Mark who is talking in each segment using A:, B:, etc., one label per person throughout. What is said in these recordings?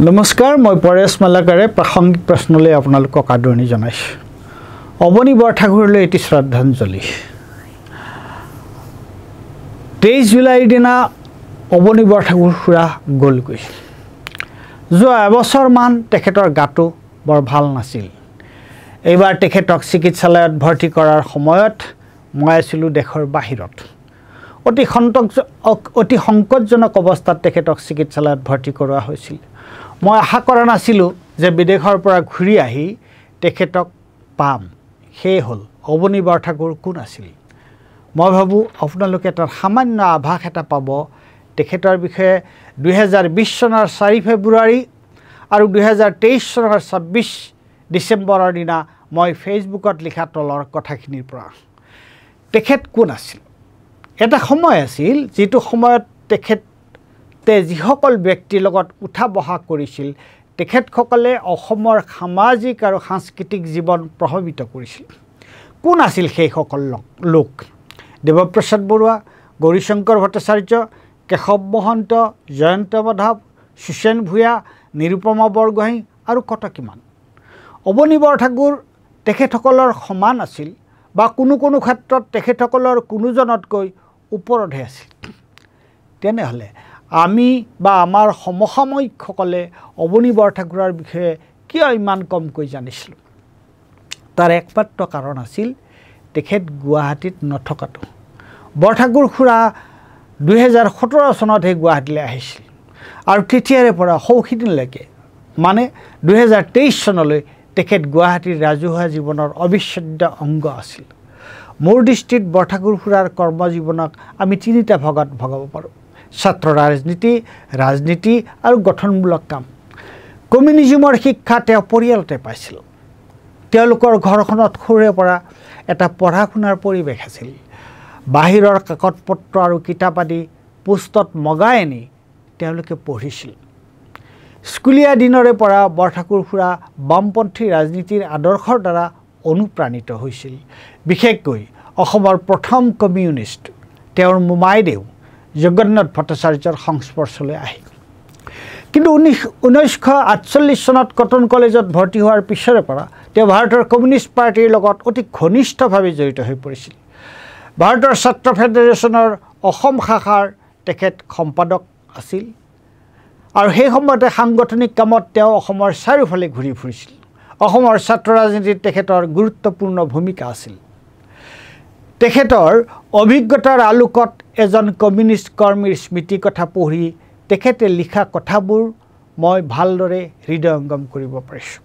A: नमस्कार मैं परेश मालाकारे प्रासंगिक प्रश्नले आपनालोকক आदरणी जनाइছোঁ। अवनी बरठाकुरले एटी श्रद्धांजलि 23 जुलाइर दिना अवनी बरठाकुर खुरा गलगৈ। जोৱা এবছৰমান তেখেতৰ গাটো বৰ ভাল নাছিল। এইবাৰ তেখেতক চিকিৎসালয়ত ভৰ্তি কৰাৰ সময়ত মই আছিলোঁ দেশৰ বাহিৰত। অতি সংকটজনক অৱস্থাত তেখেতক চিকিৎসালয়ত ভৰ্তি কৰোৱা হৈছিল। মই আশা কৰা নাছিলোঁ যে বিদেশৰ পৰা ঘূৰি আহি তেখেতক পাম। সেই হ'ল অৱনী বৰঠাকুৰ কোন আছিল। মই ভাবোঁ আপোনালোকে এটা সামান্য আভাস এটা পাব তেখেতৰ বিষয়ে 2020 চনৰ 4 ফেব্ৰুৱাৰী আৰু 2023 চনৰ 26 ডিচেম্বৰৰ দিনা মই ফেচবুকত লিখা তলৰ কথাখিনিৰ পৰা। তেখেত কোন আছিল। এটা সময় আছিল যেটো সময়ত তেখেতে যিসকল ব্যক্তিৰ লগত উঠা বহা কৰিছিল তেখেতসকলে অসমৰ সামাজিক আৰু সাংস্কৃতিক জীৱন প্ৰভাৱিত কৰিছিল। কোন আছিল সেইসকল লোক। দেৱপ্ৰসাদ বৰুৱা, গৌৰীশংকৰ ভট্টাচাৰ্য, কেশৱ মহন্ত, জয়ন্ত মাধৱ, সুসেন ভূঞা, নিৰুপমা বৰগোহাঁই আৰু কত কিমান। অৱনী বৰঠাকুৰ তেখেতসকলৰ সমান আছিল বা কোনো ক্ষেত্ৰত তেখেতসকলৰ কোনোজনতকৈ ওপৰতহে আছিল। তেনেহ'লে আমি বা আমাৰ সমসাময়িকসকলে অৱনী বৰঠাকুৰৰ বিষয়ে কিয় ইমান কমকৈ জানিছিলোঁ। তাৰ একমাত্ৰ কাৰণ আছিল তেখেত গুৱাহাটীত নথকাটো। বৰঠাকুৰ খুৰা 2017 চনতহে গুৱাহাটীলৈ আহিছিল আৰু তেতিয়াৰে পৰা সৌখিদিনলৈকে মানে 2023 চনলৈ তেখেত গুৱাহাটীৰ ৰাজহুৱা জীৱনৰ অবিচ্ছেদ্য অংগ আছিল। মোৰ দৃষ্টিত বৰঠাকুৰ খুৰাৰ কৰ্মজীৱনক আমি তিনিটা ভাগত ভগাব পাৰোঁ: ছাত্ৰ ৰাজনীতি আৰু গঠনমূলক কাম। কমিউনিজমৰ শিক্ষা তেওঁ পৰিয়ালতে পাইছিল। তেওঁলোকৰ ঘৰখনত সৰুৰে পৰা এটা পঢ়া শুনাৰ পৰিৱেশ আছিল। বাহিৰৰ কাকত পত্ৰ আৰু কিতাপ আদি পোষ্টত মগাই আনি তেওঁলোকে পঢ়িছিল। স্কুলীয়া দিনৰে পৰা বৰঠাকুৰ খুৰা বামপন্থী ৰাজনীতিৰ আদৰ্শৰ দ্বাৰা অনুপ্ৰাণিত হৈছিল। বিশেষকৈ অসমৰ প্ৰথম কমিউনিষ্ট তেওঁৰ মোমাইদেউ জগন্নাথ ভট্টাচাৰ্যৰ সংস্পৰ্শলৈ আহে। কিন্তু 1948 চনত কটন কলেজত ভৰ্তি হোৱাৰ পিছৰে পৰা তেওঁ ভাৰতৰ কমিউনিষ্ট পাৰ্টিৰ লগত অতি ঘনিষ্ঠভাৱে জড়িত হৈ পৰিছিল। ভাৰতৰ ছাত্ৰ ফেডাৰেশ্যনৰ অসম শাখাৰ তেখেত সম্পাদক আছিল আৰু সেই সময়তে সাংগঠনিক কামত তেওঁ অসমৰ চাৰিওফালে ঘূৰি ফুৰিছিল। অসমৰ ছাত্ৰ ৰাজনীতিত তেখেতৰ গুৰুত্বপূৰ্ণ ভূমিকা আছিল। তেখেতৰ অভিজ্ঞতাৰ আলোকত এজন কমিউনিষ্ট কৰ্মীৰ স্মৃতি কথা পঢ়ি তেখেতে লিখা কথাবোৰ মই ভালদৰে হৃদয়ংগম কৰিব পাৰিছোঁ।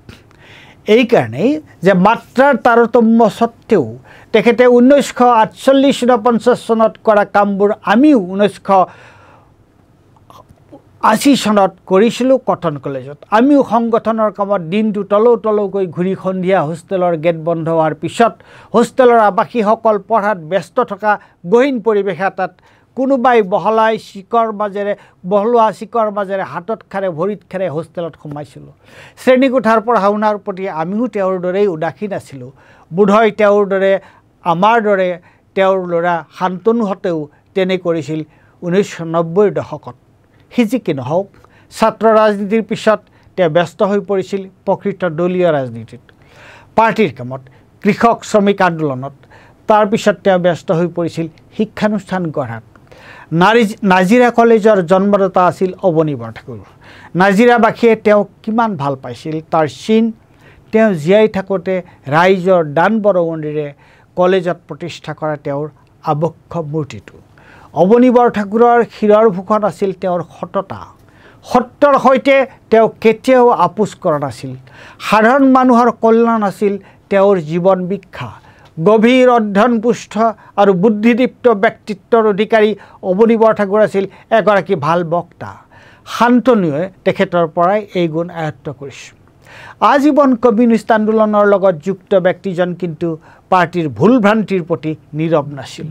A: এইকাৰণেই যে মাত্ৰাৰ তাৰতম্য সত্ত্বেও তেখেতে 1948-49 চনত কৰা কামবোৰ আমিও 1980 চনত কৰিছিলোঁ কটন কলেজত। আমিও সংগঠনৰ কামত দিনটো তলৌকৈ ঘূৰি সন্ধিয়া হোষ্টেলৰ গেট বন্ধ হোৱাৰ পিছত হোষ্টেলৰ আৱাসীসকল পঢ়াত ব্যস্ত থকা গহীন পৰিৱেশ এটাত কোনোবাই বহলোৱা চিকৰ মাজেৰে হাতত খাৰে ভৰিত খাৰে হোষ্টেলত সোমাইছিলোঁ। শ্ৰেণীকোঠাৰ পঢ়া শুনাৰ প্ৰতি আমিও তেওঁৰ দৰেই উদাসীন আছিলোঁ। বোধহয় তেওঁৰ দৰে আমাৰ দৰে তেওঁৰ ল'ৰা শান্তনুহঁতেও তেনে কৰিছিল 1990ৰ দশকত। যি কি নহওক, ছাত্ৰ ৰাজনীতিৰ পিছত তেওঁ ব্যস্ত হৈ পৰিছিল প্ৰকৃত দলীয় ৰাজনীতিত, পাৰ্টিৰ কামত, কৃষক শ্ৰমিক আন্দোলনত। তাৰপিছত তেওঁ ব্যস্ত হৈ পৰিছিল শিক্ষানুষ্ঠান গঢ়াত। নাজিৰা কলেজৰ জন্মদাতা আছিল অৱনী বৰঠাকুৰ। নাজিৰাবাসীয়ে তেওঁক কিমান ভাল পাইছিল তাৰ চিন তেওঁ জীয়াই থাকোঁতে ৰাইজৰ দান বৰঙণিৰে কলেজত প্ৰতিষ্ঠা কৰা তেওঁৰ আবক্ষ মূৰ্তিটো। অৱনী বৰঠাকুৰৰ শিৰৰ ভূষণ আছিল তেওঁৰ সততা। সত্যৰ সৈতে তেওঁ কেতিয়াও আপোচ কৰা নাছিল। সাধাৰণ মানুহৰ কল্যাণ আছিল তেওঁৰ জীৱন বিখ্যা। গভীৰ অধ্যয়নপুষ্ট আৰু বুদ্ধিদীপ্ত ব্যক্তিত্বৰ অধিকাৰী অৱনী বৰঠাকুৰ আছিল এগৰাকী ভাল বক্তা। শান্তনুৱে তেখেতৰ পৰাই এই গুণ আয়ত্ত কৰিছিল। আজীৱন কমিউনিষ্ট আন্দোলনৰ লগত যুক্ত ব্যক্তিজন কিন্তু পাৰ্টিৰ ভুল ভ্ৰান্তিৰ প্ৰতি নীৰৱ নাছিল।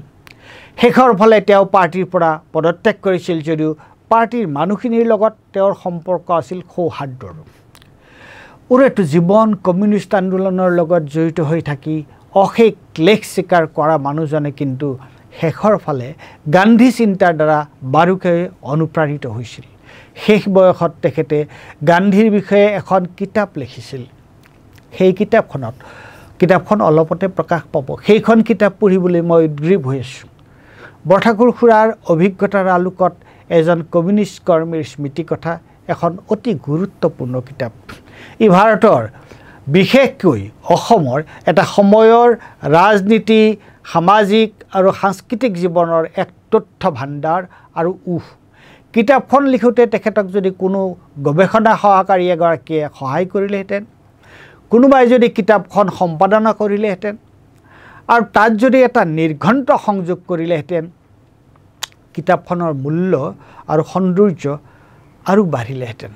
A: শেষৰ ফালে তেওঁ পাৰ্টিৰ পৰা পদত্যাগ কৰিছিল যদিও পাৰ্টিৰ মানুহখিনিৰ লগত তেওঁৰ সম্পৰ্ক আছিল সৌহাৰ্দ্যৰ। ওৰেটো জীৱন কমিউনিষ্ট আন্দোলনৰ লগত জড়িত হৈ থাকি অশেষ ক্লেশ স্বীকাৰ কৰা মানুহজনে কিন্তু শেষৰ ফালে গান্ধী চিন্তাৰ দ্বাৰা বাৰুকৈ অনুপ্ৰাণিত হৈছিল। শেষ বয়সত তেখেতে গান্ধীৰ বিষয়ে এখন কিতাপ লিখিছিল সেই কিতাপখন অলপতে প্ৰকাশ পাব সেইখন কিতাপ পঢ়িবলৈ মই উদ্গ্ৰীৱ হৈ আছোঁ বৰঠাকুৰ খুৰাৰ অভিজ্ঞতাৰ আলোকত এজন কমিউনিষ্ট কৰ্মীৰ স্মৃতি কথা এখন অতি গুৰুত্বপূৰ্ণ কিতাপ ই ভাৰতৰ বিশেষকৈ অসমৰ এটা সময়ৰ ৰাজনীতি সামাজিক আৰু সাংস্কৃতিক জীৱনৰ এক তথ্য ভাণ্ডাৰ আৰু কিতাপখন লিখোঁতে তেখেতক যদি কোনো গৱেষণা সহকাৰী এগৰাকীয়ে সহায় কৰিলেহেঁতেন কোনোবাই যদি কিতাপখন সম্পাদনা কৰিলেহেঁতেন আৰু তাত যদি এটা নিৰ্ঘণ্ট সংযোগ কৰিলেহেঁতেন কিতাপখনৰ মূল্য আৰু সৌন্দৰ্য আৰু বাঢ়িলেহেঁতেন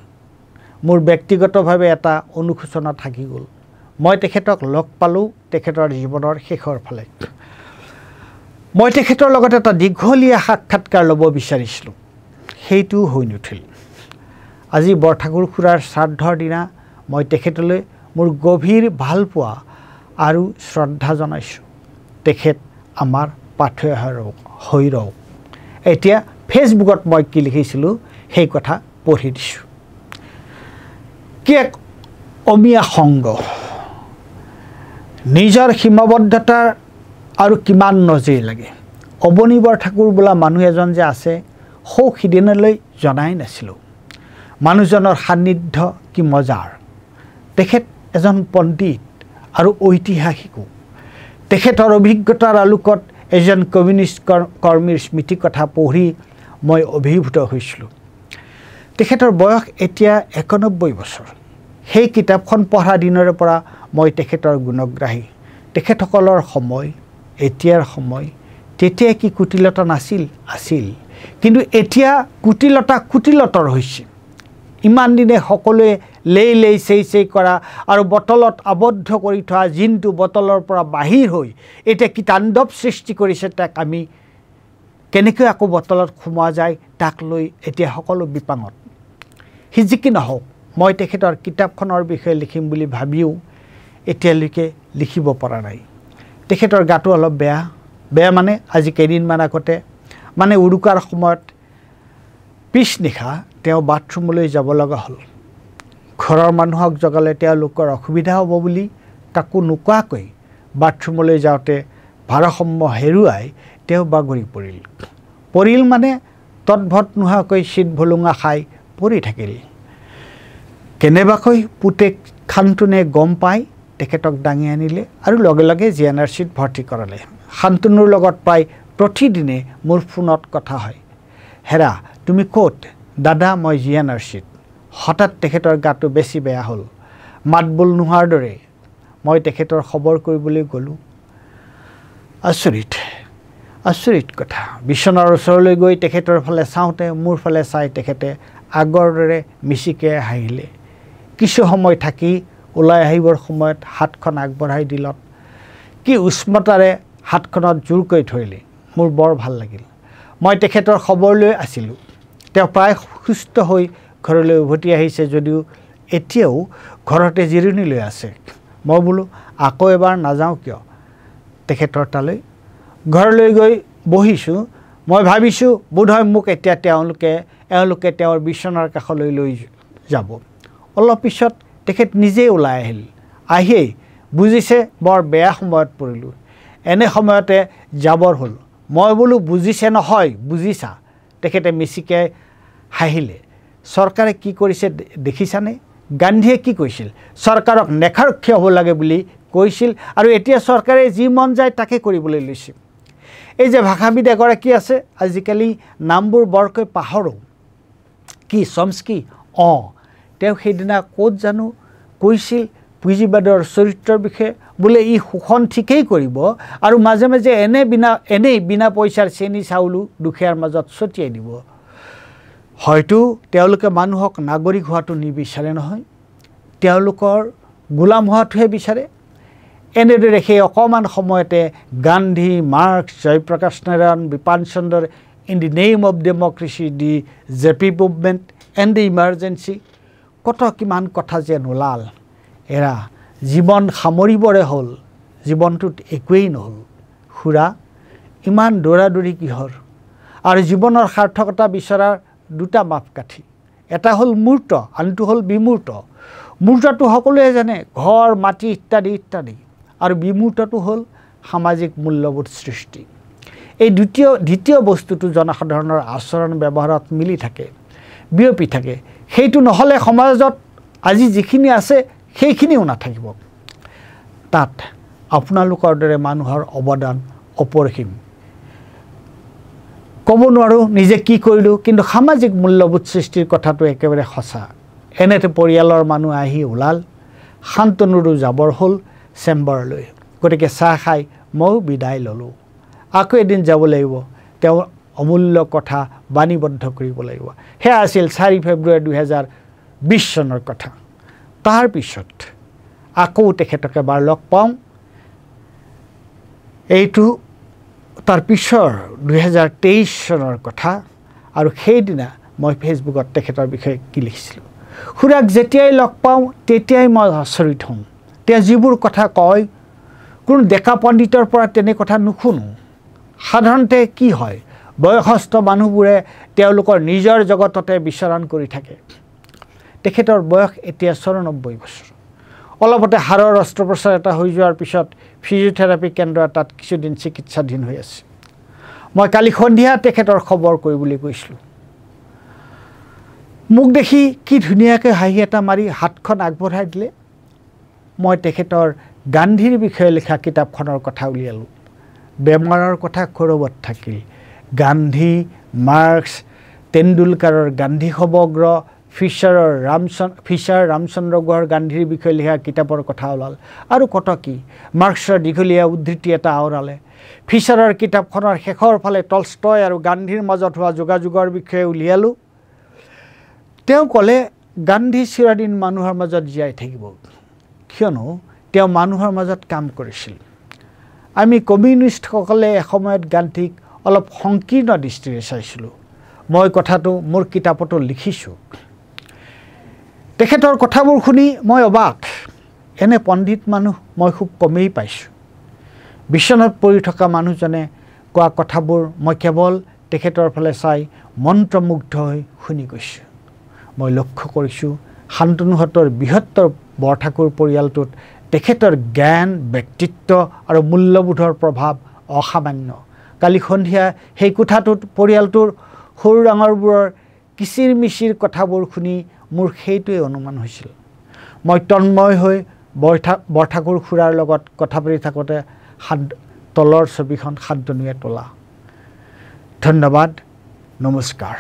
A: মোৰ ব্যক্তিগতভাৱে এটা অনুশোচনা থাকি গ'ল মই তেখেতক লগ পালোঁ তেখেতৰ জীৱনৰ শেষৰ ফালে মই তেখেতৰ লগত এটা দীঘলীয়া সাক্ষাৎকাৰ ল'ব বিচাৰিছিলোঁ সেইটো হৈ নুঠিল আজি বৰঠাকুৰ খুৰাৰ শ্ৰাদ্ধৰ দিনা মই তেখেতলৈ মোৰ গভীৰ ভালপোৱা আৰু শ্ৰদ্ধা জনাইছোঁ তেখেত আমাৰ পাথেয় হৈ ৰওক এতিয়া ফেচবুকত মই কি লিখিছিলোঁ সেই কথা পঢ়ি দিছোঁ কি এক অমীয়া সংগ নিজৰ সীমাবদ্ধতাৰ আৰু কিমান নজিৰ লাগে অৱনী বৰঠাকুৰ বোলা মানুহ এজন যে আছে সৌ সিদিনালৈ জনাই নাছিলোঁ মানুহজনৰ সান্নিধ্য কি মজাৰ তেখেত এজন পণ্ডিত আৰু ঐতিহাসিকো তেখেতৰ অভিজ্ঞতাৰ আলোকত এজন কমিউনিষ্ট কৰ্মীৰ স্মৃতি কথা পঢ়ি মই অভিভূত হৈছিলোঁ তেখেতৰ বয়স এতিয়া 91 বছৰ সেই কিতাপখন পঢ়া দিনৰে পৰা মই তেখেতৰ গুণগ্ৰাহী তেখেতসকলৰ সময় এতিয়াৰ সময় তেতিয়া কি কুটিলতা আছিল কিন্তু এতিয়া কুটিলতৰ হৈছে ইমান দিনে সকলোৱে লেই চেই কৰা আৰু বটলত আবদ্ধ কৰি থোৱা জিনটো বটলৰ পৰা বাহিৰ হৈ এতিয়া কি তাণ্ডৱ সৃষ্টি কৰিছে তাক আমি কেনেকৈ আকৌ বটলত সোমোৱা যায় তাক লৈ এতিয়া সকলো বিপাঙত হিজিকি নহওক মই তেখেতৰ কিতাপখনৰ বিষয়ে লিখিম বুলি ভাবিও এতিয়ালৈকে লিখিব পৰা নাই তেখেতৰ গাটো অলপ বেয়া মানে আজি কেইদিনমান আগতে মানে উৰুকাৰ সময়ত পিছনিশা তেওঁ বাথৰুমলৈ যাব লগা হ'ল ঘৰৰ মানুহক জগালে তেওঁলোকৰ অসুবিধা হ'ব বুলি কাকো নোকোৱাকৈ বাথৰুমলৈ যাওঁতে ভাৰসাম্য হেৰুৱাই তেওঁ বাগৰি পৰিল মানে তৎভত নোহোৱাকৈ চিত ভলুঙা খাই পৰি থাকিল কেনেবাকৈ পুতেক শান্তনুৱে গম পাই তেখেতক দাঙি আনিলে আৰু লগে লগে জিএনআৰচিত ভৰ্তি কৰালে শান্তনুৰ লগত প্ৰায় প্ৰতিদিনে মোৰ ফোনত কথা হয় হেৰা তুমি ক'ত দাদা মই জিএনআৰচিত হঠাৎ তেখেতৰ গাটো বেছি বেয়া হ'ল মাতবোল নোহোৱাৰ দৰে মই তেখেতৰ খবৰ কৰিবলৈ গ'লোঁ আচৰিত কথা বিচনাৰ ওচৰলৈ গৈ তেখেতৰ ফালে চাওঁতে মোৰ ফালে চাই তেখেতে আগৰ দৰে মিচিকে হাঁহিলে কিছু সময় থাকি ওলাই আহিবৰ সময়ত হাতখন আগবঢ়াই দিলত কি উষ্মতাৰে হাতখনত জোৰকৈ ধৰিলে মোৰ বৰ ভাল লাগিল মই তেখেতৰ খবৰ লৈ আছিলোঁ তেওঁ প্ৰায় সুস্থ হৈ ঘৰলৈ উভতি আহিছে যদিও এতিয়াও ঘৰতে জিৰণি লৈ আছে মই বোলো আকৌ এবাৰ নাযাওঁ কিয় তেখেতৰ তালৈ ঘৰলৈ গৈ বহিছোঁ মই ভাবিছোঁ বোধহয় মোক এতিয়া তেওঁলোকে তেওঁৰ বিচনাৰ কাষলৈ লৈ যাব অলপ পিছত তেখেত নিজেই ওলাই আহিয়েই বুজিছে বৰ বেয়া সময়ত পৰিলোঁ এনে সময়তে যাবৰ হ'ল মই বোলো বুজিছে নহয় বুজিছা তেখেতে মিচিকে হাঁহিলে চৰকাৰে কি কৰিছে দেখিছানে গান্ধীয়ে কি কৈছিল চৰকাৰক নেখাৰক্ষী হ'ব লাগে বুলি কৈছিল আৰু এতিয়া চৰকাৰে যি মন যায় তাকে কৰিবলৈ লৈছে এই যে ভাষাবিদ এগৰাকী আছে আজিকালি নামবোৰ বৰকৈ পাহৰোঁ কি চমস্কি তেওঁ সেইদিনা ক'ত জানো কৈছিল পুঁজিবাদৰ চৰিত্ৰৰ বিষয়ে বোলে ই শোষণ ঠিকেই কৰিব আৰু মাজে মাজে এনেই বিনা পইচাৰ চেনি চাউলো দুখীয়াৰ মাজত ছটিয়াই দিব হয়তো তেওঁলোকে মানুহক নাগৰিক হোৱাটো নিবিচাৰে নহয় তেওঁলোকৰ গোলাম হোৱাটোহে বিচাৰে এনেদৰে সেই অকণমান সময়তে গান্ধী মাৰ্কছ জয়প্ৰকাশ নাৰায়ণ বিপান চন্দ্ৰৰ in the name of democracy the JP movement and the emergency কিমান কথা যে নোলাল এৰা জীৱন সামৰিবৰে হ'ল জীৱনটোত একোৱেই নহ'ল খুৰা ইমান দৌৰাদৌৰি কিহৰ আৰু জীৱনৰ সাৰ্থকতা বিচৰাৰ দুটা মাপকাঠি এটা হ'ল মূৰ্ত, আনটো হ'ল বিমূৰ্ত। মূৰ্তটো সকলোৱে জানে, ঘৰ, মাটি ইত্যাদি ইত্যাদি, আৰু বিমূৰ্তটো হ'ল সামাজিক মূল্যবোধ সৃষ্টি। এই দ্বিতীয় বস্তুটো জনসাধাৰণৰ আচৰণ ব্যৱহাৰত মিলি থাকে, বিয়পি থাকে। সেইটো নহ'লে সমাজত আজি যিখিনি আছে সেইখিনিও নাথাকিব। তাত আপোনালোকৰ দৰে মানুহৰ অৱদান অপৰিসীম। ক'ব নোৱাৰোঁ নিজে কি কৰিলোঁ, কিন্তু সামাজিক মূল্যবোধ সৃষ্টিৰ কথাটো একেবাৰে সঁচা। এনেতে পৰিয়ালৰ মানুহ আহি ওলাল, শান্তনুৰো যাবৰ হ'ল চেম্বাৰলৈ। গতিকে চাহ খাই ময়ো বিদায় ল'লোঁ। আকৌ এদিন যাব লাগিব, তেওঁ অমূল্য কথা বাণীবদ্ধ কৰিব লাগিব। সেয়া আছিল 4 ফেব্ৰুৱাৰী 2020 চনৰ কথা। তাৰপিছত আকৌ তেখেতক এবাৰ লগ পাওঁ। এইটো তাৰ পিছৰ 2023 চনৰ কথা। আৰু সেইদিনা মই ফেচবুকত তেখেতৰ বিষয়ে কি লিখিছিলোঁ। খুৰাক যেতিয়াই লগ পাওঁ তেতিয়াই মই আচৰিত হওঁ। তেওঁ যিবোৰ কথা কয়, কোনো ডেকা পণ্ডিতৰ পৰা তেনে কথা নুশুনো। সাধাৰণতে কি হয়, বয়সস্থ মানুহবোৰে তেওঁলোকৰ নিজৰ জগততে বিচৰণ কৰি থাকে। তেখেতৰ বয়স এতিয়া 94 বছৰ। অলপতে হাড়ৰ অস্ত্ৰোপচাৰ এটা হৈ যোৱাৰ পিছত ফিজিঅ'থেৰাপি কেন্দ্ৰ এটাত কিছুদিন চিকিৎসাধীন হৈ আছে। মই কালি সন্ধিয়া তেখেতৰ খবৰ কৰিবলৈ গৈছিলোঁ। মোক দেখি কি ধুনীয়াকৈ হাঁহি এটা মাৰি হাতখন আগবঢ়াই দিলে। মই তেখেতৰ গান্ধীৰ বিষয়ে লিখা কিতাপখনৰ কথা উলিয়ালোঁ। বেমাৰৰ কথা ক'ৰবাত থাকিল। গান্ধী, মাৰ্কছ, তেণ্ডুলকাৰৰ গান্ধী সমগ্ৰ, ফিছাৰ ৰামচন্দ্ৰ গোহাঁৰ গান্ধীৰ বিষয়ে লিখা কিতাপৰ কথা ওলাল, আৰু কত কি। মাৰ্কছৰ দীঘলীয়া উদ্ধৃতি এটা আওৰালে। ফিছাৰৰ কিতাপখনৰ শেষৰ ফালে টলষ্টয় আৰু গান্ধীৰ মাজত হোৱা যোগাযোগৰ বিষয়ে উলিয়ালোঁ। তেওঁ ক'লে গান্ধী চিৰদিন মানুহৰ মাজত জীয়াই থাকিব, কিয়নো তেওঁ মানুহৰ মাজত কাম কৰিছিল। আমি কমিউনিষ্টসকলে এসময়ত গান্ধীক অলপ সংকীৰ্ণ দৃষ্টিৰে চাইছিলোঁ। মই কথাটো মোৰ কিতাপতো লিখিছোঁ। তেখেতৰ কথাবোৰ শুনি মই অবাক। এনে পণ্ডিত মানুহ মই খুব কমেই পাইছোঁ। বিচনাত পৰি থকা মানুহজনে কোৱা কথাবোৰ মই কেৱল তেখেতৰ ফালে চাই মন্ত্ৰমুগ্ধ হৈ শুনি গৈছোঁ। মই লক্ষ্য কৰিছোঁ শান্তনুহঁতৰ বৃহত্তৰ বৰঠাকুৰ পৰিয়ালটোত তেখেতৰ জ্ঞান, ব্যক্তিত্ব আৰু মূল্যবোধৰ প্ৰভাৱ অসামান্য। কালি সন্ধিয়া সেই কোঠাটোত পৰিয়ালটোৰ সৰু ডাঙৰবোৰৰ কিচিৰ মিচিৰ কথাবোৰ শুনি মোৰ সেইটোৱে অনুমান হৈছিল। মই তন্ময় হৈ বৰঠাকুৰ খুৰাৰ লগত কথা পাতি থাকোঁতে তলৰ ছবিখন শান্তনুৱে তোলা। ধন্যবাদ, নমস্কাৰ।